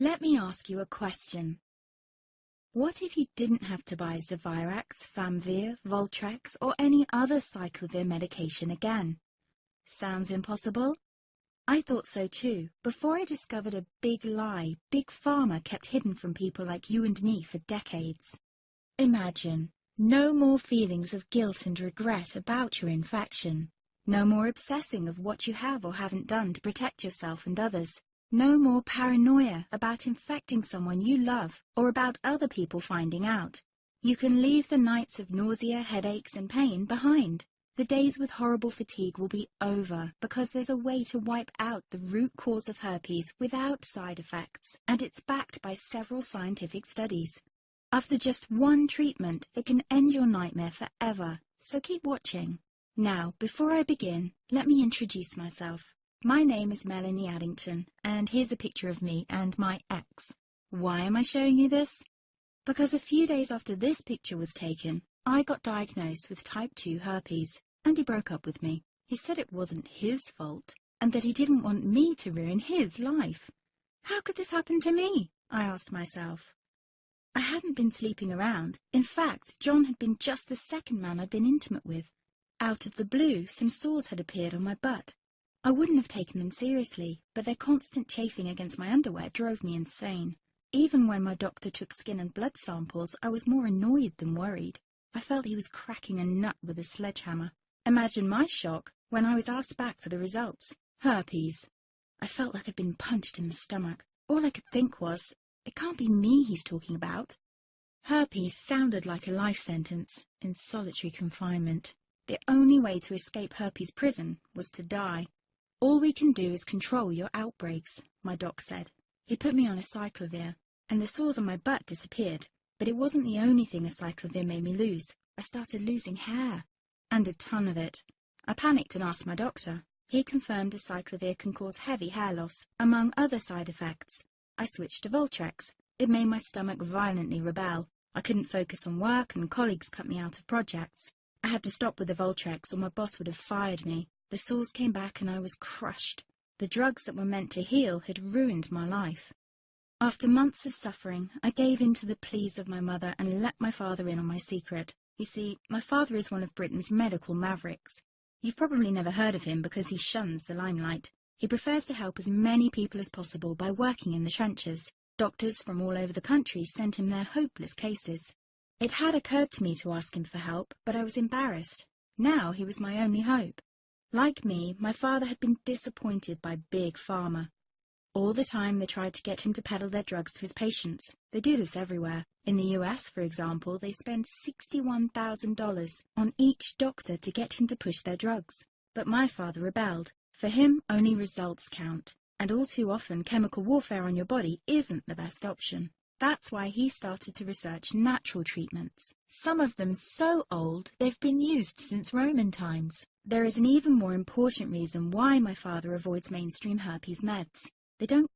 Let me ask you a question. What if you didn't have to buy Zovirax, Famvir, Voltrex, or any other aciclovir medication again? Sounds impossible? I thought so too, before I discovered a big lie Big Pharma kept hidden from people like you and me for decades. Imagine, no more feelings of guilt and regret about your infection. No more obsessing of what you have or haven't done to protect yourself and others. No more paranoia about infecting someone you love or about other people finding out. You can leave the nights of nausea, headaches and pain behind. The days with horrible fatigue will be over because there's a way to wipe out the root cause of herpes without side effects, and it's backed by several scientific studies. After just one treatment, it can end your nightmare forever, so keep watching. Now, before I begin, let me introduce myself. My name is Melanie Addington, and here's a picture of me and my ex. Why am I showing you this? Because a few days after this picture was taken, I got diagnosed with type 2 herpes, and he broke up with me. He said it wasn't his fault, and that he didn't want me to ruin his life. How could this happen to me? I asked myself. I hadn't been sleeping around. In fact, John had been just the second man I'd been intimate with. Out of the blue, some sores had appeared on my butt. I wouldn't have taken them seriously, but their constant chafing against my underwear drove me insane. Even when my doctor took skin and blood samples, I was more annoyed than worried. I felt he was cracking a nut with a sledgehammer. Imagine my shock when I was asked back for the results. Herpes. I felt like I'd been punched in the stomach. All I could think was, it can't be me he's talking about. Herpes sounded like a life sentence in solitary confinement. The only way to escape herpes prison was to die. All we can do is control your outbreaks, my doc said. He put me on aciclovir, and the sores on my butt disappeared. But it wasn't the only thing aciclovir made me lose. I started losing hair, and a ton of it. I panicked and asked my doctor. He confirmed aciclovir can cause heavy hair loss, among other side effects. I switched to Voltrex. It made my stomach violently rebel. I couldn't focus on work, and colleagues cut me out of projects. I had to stop with the Voltrex, or my boss would have fired me. The sores came back and I was crushed. The drugs that were meant to heal had ruined my life. After months of suffering, I gave in to the pleas of my mother and let my father in on my secret. You see, my father is one of Britain's medical mavericks. You've probably never heard of him because he shuns the limelight. He prefers to help as many people as possible by working in the trenches. Doctors from all over the country sent him their hopeless cases. It had occurred to me to ask him for help, but I was embarrassed. Now he was my only hope. Like me, my father had been disappointed by Big Pharma. All the time they tried to get him to peddle their drugs to his patients. They do this everywhere. In the US, for example, they spend $61,000 on each doctor to get him to push their drugs. But my father rebelled. For him, only results count. And all too often, chemical warfare on your body isn't the best option. That's why he started to research natural treatments. Some of them so old, they've been used since Roman times. There is an even more important reason why my father avoids mainstream herpes meds. They don't